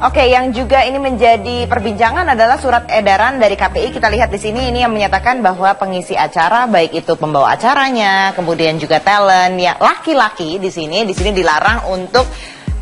Oke, yang juga ini menjadi perbincangan adalah surat edaran dari KPI. Kita lihat di sini ini yang menyatakan bahwa pengisi acara, baik itu pembawa acaranya, kemudian juga talent, ya laki-laki di sini dilarang untuk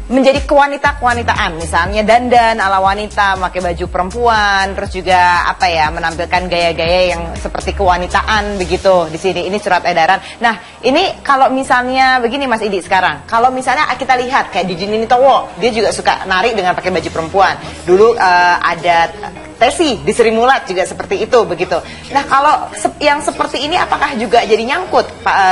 menjadi kewanitaan, misalnya dandan ala wanita, pakai baju perempuan, terus juga apa ya, menampilkan gaya-gaya yang seperti kewanitaan begitu di sini. Ini surat edaran. Nah, ini kalau misalnya begini Mas Idi sekarang, kalau misalnya kita lihat kayak Didi Ninitowo, dia juga suka nari dengan pakai baju perempuan. Dulu ada Tesi di Sri Mulat juga seperti itu begitu. Nah, kalau yang seperti ini apakah juga jadi nyangkut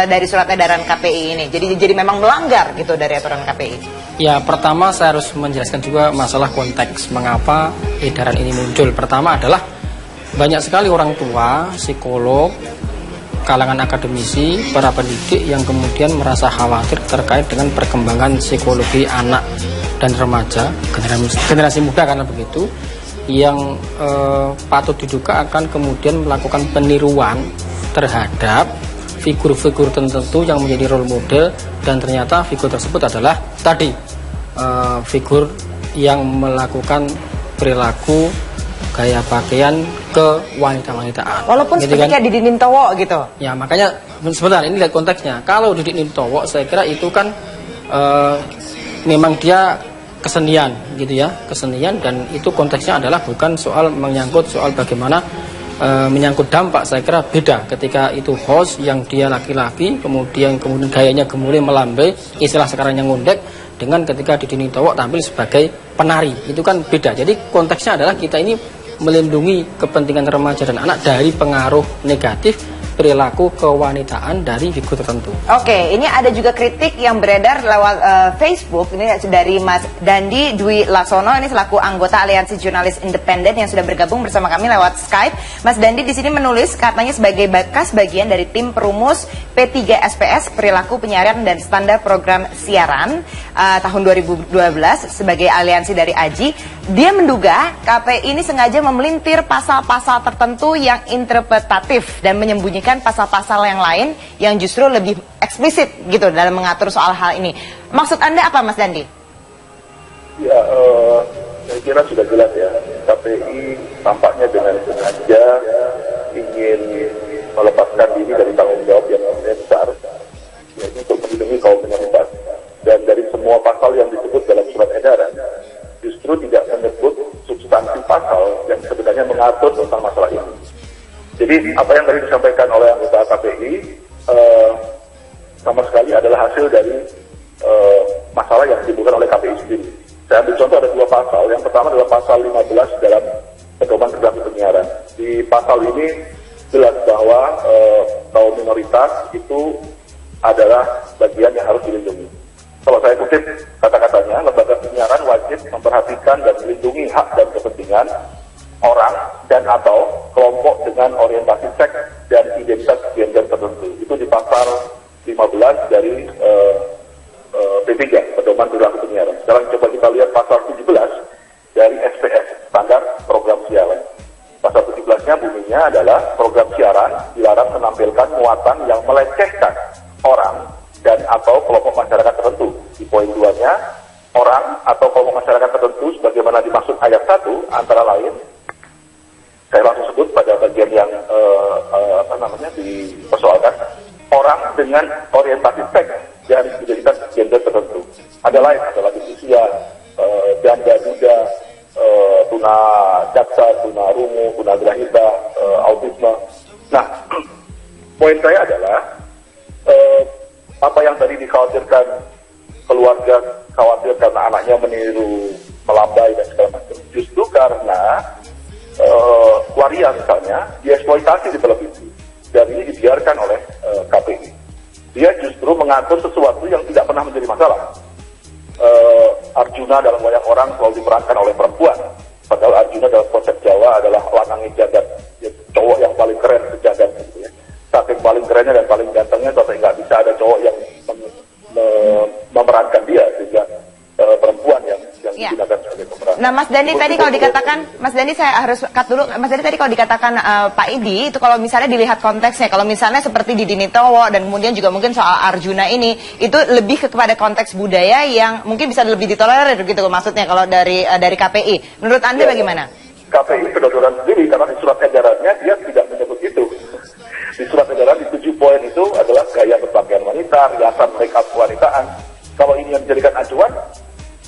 dari surat edaran KPI ini? Jadi memang melanggar gitu dari aturan KPI? Ya, pertama saya harus menjelaskan juga masalah konteks mengapa edaran ini muncul. Pertama adalah banyak sekali orang tua, psikolog, kalangan akademisi, para pendidik yang kemudian merasa khawatir terkait dengan perkembangan psikologi anak dan remaja, generasi muda karena begitu, yang patut diduga akan kemudian melakukan peniruan terhadap figur-figur tertentu yang menjadi role model, dan ternyata figur tersebut adalah tadi figur yang melakukan perilaku gaya pakaian ke wanita-wanitaan. Walaupun gitu seperti kan? Didi Ninitowo gitu. Ya, makanya sebentar ini lihat konteksnya. Kalau Didi Ninitowo saya kira itu kan memang dia kesenian gitu ya, kesenian, dan itu konteksnya adalah bukan soal menyangkut soal bagaimana menyangkut dampak. Saya kira beda ketika itu host yang dia laki-laki kemudian gayanya gemuruh melambai, istilah sekarang yang ngondek, dengan ketika Didi Ninitowo tampil sebagai penari, itu kan beda. Jadi konteksnya adalah kita ini melindungi kepentingan remaja dan anak dari pengaruh negatif perilaku kewanitaan dari figur tertentu. Oke, ini ada juga kritik yang beredar lewat Facebook. Ini dari Mas Dandi Dwi Laksono, ini selaku anggota Aliansi Jurnalis Independen yang sudah bergabung bersama kami lewat Skype. Mas Dandi di sini menulis katanya sebagai bekas bagian dari tim perumus P3SPS Perilaku Penyiaran dan Standar Program Siaran tahun 2012 sebagai aliansi dari AJI, dia menduga KPI ini sengaja memelintir pasal-pasal tertentu yang interpretatif dan menyembunyikan pasal-pasal yang lain yang justru lebih eksplisit gitu dalam mengatur soal hal ini. Maksud Anda apa, Mas Dandi? Ya, saya kira sudah jelas ya. KPI tampaknya dengan sengaja ingin melepaskan diri dari tanggung jawab yang besar, yaitu untuk melindungi kaum minoritas. Dan dari semua pasal yang disebut dalam surat edaran, justru tidak menyebut substansi pasal yang sebenarnya mengatur tentang masalah ini. Jadi apa yang tadi disampaikan oleh anggota KPI sama sekali adalah hasil dari masalah yang ditimbulkan oleh KPI sendiri. Saya ambil contoh ada dua pasal. Yang pertama adalah pasal 15 dalam Pedoman Perilaku Penyiaran. Di pasal ini jelas bahwa kaum minoritas itu adalah bagian yang harus dilindungi. Kalau saya kutip kata-katanya, lembaga penyiaran wajib memperhatikan dan melindungi hak dan kepentingan orang dan atau kelompok dengan orientasi seks dan identitas gender tertentu. Itu di pasal 15 dari P3, Pedoman Perilaku Penyiaran. Sekarang coba kita lihat pasal 17 dari SPS, Standar Program Siaran. Pasal 17-nya bunyinya adalah program siaran dilarang menampilkan muatan yang melecehkan orang dan atau kelompok masyarakat tertentu. Di poin 2-nya, orang atau kelompok masyarakat tertentu sebagaimana dimaksud ayat 1 antara lain, saya langsung sebut pada bagian yang dipersoalkan, orang dengan orientasi seks dan identitas gender tertentu. Ada lain, ada lagi usia, janda duda, tuna daksa, tuna rungu, tuna grahita, autisme. Nah, poin saya adalah apa yang tadi dikhawatirkan keluarga, khawatir karena anaknya meniru, melambai dan segala macam, justru karena waria misalnya dieksploitasi di televisi dan ini dibiarkan oleh KPI. Dia justru mengatur sesuatu yang tidak pernah menjadi masalah. Arjuna dalam wayang orang selalu diperankan oleh perempuan, padahal Arjuna dalam konsep Jawa adalah lanangi jagat, cowok yang paling keren sejagat gitu ya. Saking paling kerennya dan paling gantengnya sampai nggak bisa ada cowok yang memerankan dia, sehingga perempuan yang digunakan bukan sebagai pemeran. Nah, Mas Dandi tadi kalau dikatakan, Mas Dandi saya harus cut dulu. Mas Dandi tadi kalau dikatakan Pak Idi itu kalau misalnya dilihat konteksnya, kalau misalnya seperti di Dinitowo dan kemudian juga mungkin soal Arjuna ini itu lebih kepada konteks budaya yang mungkin bisa lebih ditolerir gitu maksudnya kalau dari KPI. Menurut Anda bagaimana? KPI kedodoran sendiri karena di surat edarannya dia tidak menyebut itu. Di surat edaran di 7 poin itu adalah gaya berpakaian wanita, riasan make up kewanitaan. Kalau ini yang dijadikan acuan,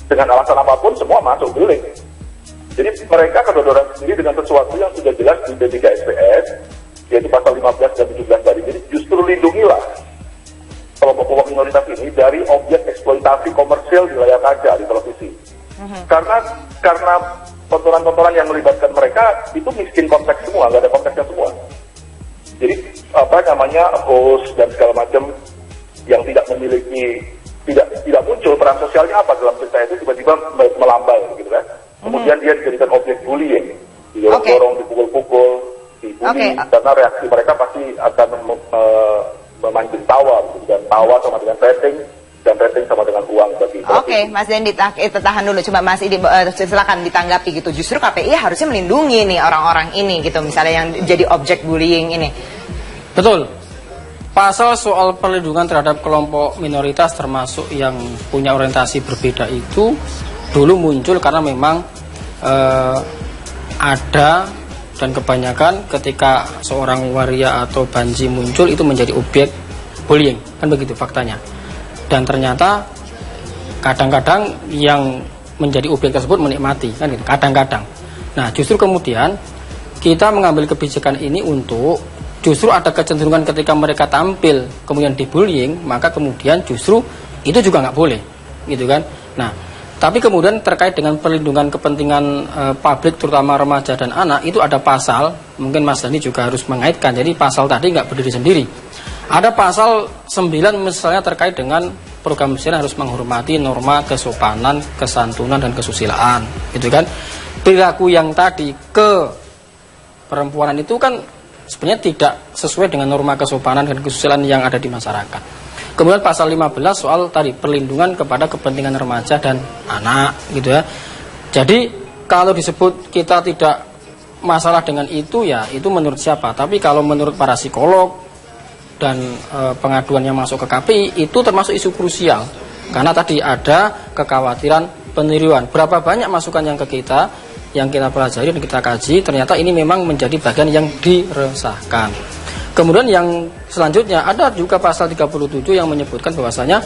dengan alasan apapun semua masuk delik. Jadi mereka kedodoran sendiri dengan sesuatu yang sudah jelas di D3SPS, yaitu pasal 15 dan 17 tadi. Jadi justru lindungilah kelompok-kelompok minoritas ini dari objek eksploitasi komersial di layar kaca di televisi. Karena tontonan-tontonan yang melibatkan mereka itu miskin konteks semua, nggak ada konteksnya semua. Jadi host dan segala macam yang tidak memiliki tidak muncul peran sosialnya apa dalam cerita itu tiba-tiba melambai gitu kan. Kemudian dia dijadikan objek bullying, didorong-dorong, dipukul-pukul, dibully, karena reaksi mereka pasti akan memancing tawa gitu, dan tawa sama dengan rating dan rating sama dengan uang bagi. Oke, Mas Dendi, tahan dulu. Coba Mas Idi, silakan ditanggapi gitu. Justru KPI harusnya melindungi nih orang-orang ini gitu, misalnya yang jadi objek bullying ini. Betul. Pasal soal perlindungan terhadap kelompok minoritas termasuk yang punya orientasi berbeda itu dulu muncul karena memang ada dan kebanyakan ketika seorang waria atau banji muncul itu menjadi objek bullying, kan begitu faktanya. Dan ternyata kadang-kadang yang menjadi objek tersebut menikmati, kan gitu, kadang-kadang. Nah, justru kemudian kita mengambil kebijakan ini untuk justru ada kecenderungan ketika mereka tampil kemudian dibullying, maka kemudian justru itu juga nggak boleh, gitu kan. Nah, tapi kemudian terkait dengan perlindungan kepentingan publik terutama remaja dan anak itu ada pasal, mungkin Mas Dani juga harus mengaitkan. Jadi pasal tadi nggak berdiri sendiri. Ada pasal 9 misalnya terkait dengan program siaran harus menghormati norma kesopanan, kesantunan dan kesusilaan, gitu kan. Perilaku yang tadi ke perempuanan itu kan sebenarnya tidak sesuai dengan norma kesopanan dan kesusilaan yang ada di masyarakat. Kemudian pasal 15 soal tadi perlindungan kepada kepentingan remaja dan anak, gitu ya. Jadi kalau disebut kita tidak masalah dengan itu, ya itu menurut siapa. Tapi kalau menurut para psikolog dan pengaduan yang masuk ke KPI itu termasuk isu krusial. Karena tadi ada kekhawatiran peniruan. Berapa banyak masukan yang ke kita, yang kita pelajari dan kita kaji, ternyata ini memang menjadi bagian yang diresahkan. Kemudian yang selanjutnya ada juga pasal 37 yang menyebutkan bahwasanya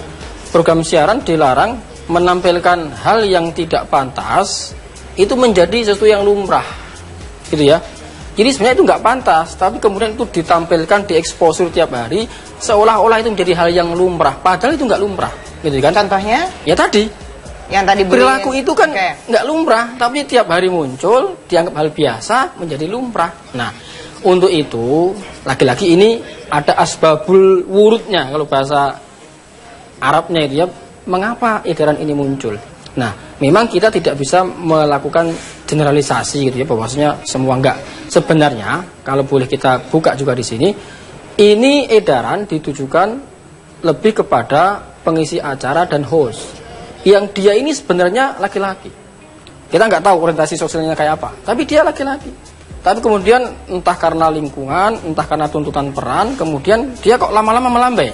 program siaran dilarang menampilkan hal yang tidak pantas itu menjadi sesuatu yang lumrah, gitu ya. Jadi sebenarnya itu nggak pantas, tapi kemudian itu ditampilkan, dieksposur tiap hari seolah-olah itu menjadi hal yang lumrah, padahal itu nggak lumrah, gitu kan. Contohnya? Ya tadi yang tadi perilaku itu kan nggak lumrah, tapi tiap hari muncul, dianggap hal biasa, menjadi lumrah. Nah, untuk itu lagi-lagi ini ada asbabul wurudnya kalau bahasa Arabnya itu ya, mengapa edaran ini muncul. Nah, memang kita tidak bisa melakukan generalisasi gitu ya, bahwasanya semua enggak. Sebenarnya kalau boleh kita buka juga di sini, ini edaran ditujukan lebih kepada pengisi acara dan host. Yang dia ini sebenarnya laki-laki. Kita nggak tahu orientasi sosialnya kayak apa, tapi dia laki-laki. Tapi kemudian entah karena lingkungan, entah karena tuntutan peran, kemudian dia kok lama-lama melambai,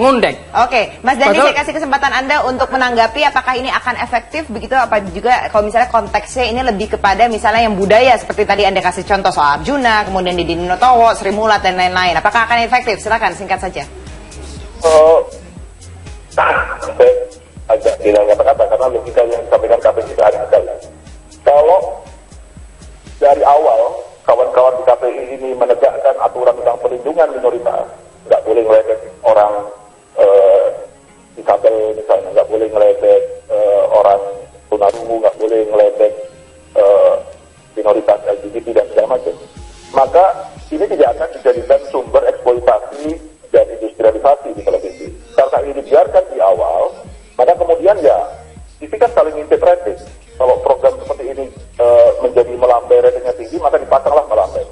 ngondek. Oke, Mas Dandi, saya kasih kesempatan Anda untuk menanggapi apakah ini akan efektif begitu, apa juga kalau misalnya konteksnya ini lebih kepada misalnya yang budaya seperti tadi Anda kasih contoh soal Arjuna, kemudian di Dinitowo, Sri Mulat dan lain-lain. Apakah akan efektif? Silakan singkat saja. Agak tidak kata-kata karena logika yang disampaikan KPI itu ada sekali. Kalau dari awal kawan-kawan di KPI ini menegakkan aturan tentang perlindungan minoritas, nggak boleh ngeledek orang disabel misalnya, nggak boleh ngeledek orang tunarungu, nggak boleh ngeledek minoritas LGBT dan segala macam, maka ini tidak akan dijadikan sumber eksploitasi dan industrialisasi di televisi. Karena ini dibiarkan di awal, maka kemudian ya TV kan saling ngintip rating. Kalau program seperti ini menjadi melambai ratingnya tinggi, maka dipasanglah melambai.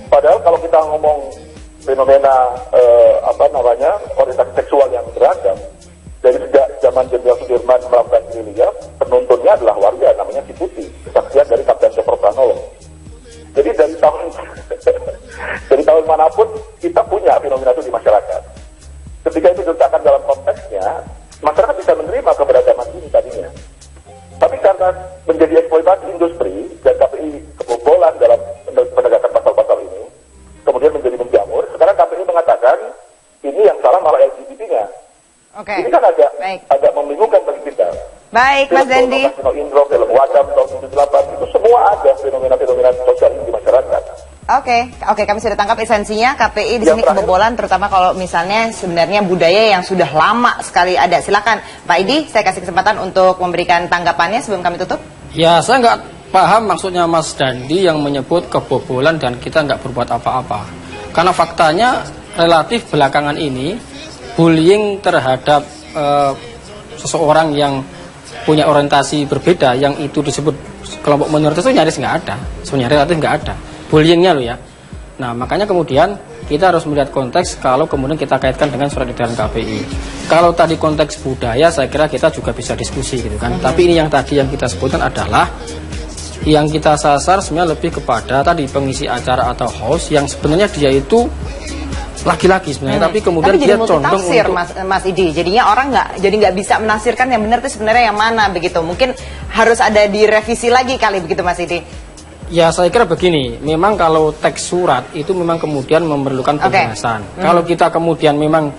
Padahal kalau kita ngomong fenomena orientasi seksual yang beragam, dari sejak zaman Jenderal Sudirman melakukan gerilya, penontonnya adalah warga namanya Si Putih, kesaksian dari Kapten Cokro Pranowo. Jadi dari tahun manapun kita punya fenomena itu di masyarakat. Ketika itu diletakkan dalam konteksnya, masyarakat bisa menerima keberagaman ini tadinya. Tapi karena menjadi eksploitasi industri dan KPI kebobolan dalam penegakan pasal-pasal ini, kemudian menjadi menjamur, sekarang KPI mengatakan ini yang salah malah LGBT-nya. Oke. Ini kan agak membingungkan bagi kita. Baik, Mas Dendi. Film Indro, film Wadam tahun 78 itu semua ada fenomena-fenomena sosial ini di masyarakat. Oke, kami sudah tangkap esensinya. KPI di sini kebobolan, terutama kalau misalnya sebenarnya budaya yang sudah lama sekali ada. Silakan, Pak Idi, saya kasih kesempatan untuk memberikan tanggapannya sebelum kami tutup. Ya, saya nggak paham maksudnya Mas Dandi yang menyebut kebobolan dan kita nggak berbuat apa-apa. Karena faktanya relatif belakangan ini bullying terhadap seseorang yang punya orientasi berbeda yang itu disebut kelompok minoritas itu nyaris nggak ada. Sebenarnya relatif nggak ada bullyingnya loh ya. Nah makanya kemudian kita harus melihat konteks kalau kemudian kita kaitkan dengan surat edaran KPI. Kalau tadi konteks budaya saya kira kita juga bisa diskusi gitu kan. Tapi ini yang tadi yang kita sebutkan adalah yang kita sasar sebenarnya lebih kepada tadi pengisi acara atau host yang sebenarnya dia itu laki-laki sebenarnya, tapi kemudian dia condong untuk Mas Idi. Jadinya orang nggak bisa menafsirkan yang benar itu sebenarnya yang mana begitu. Mungkin harus ada direvisi lagi kali begitu, Mas Idi. Ya saya kira begini, memang kalau teks surat itu memang kemudian memerlukan penjelasan. Kalau kita kemudian memang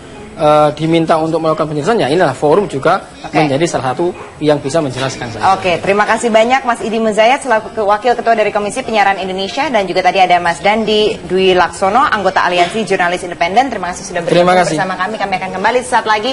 diminta untuk melakukan penjelasan, ya inilah forum juga menjadi salah satu yang bisa menjelaskan saya. Oke, terima kasih banyak Mas Idi Muzayat selaku Wakil Ketua dari Komisi Penyiaran Indonesia, dan juga tadi ada Mas Dandi Dwi Laksono, anggota Aliansi Jurnalis Independen. Terima kasih sudah bergabung bersama kami. Kami akan kembali sesaat lagi.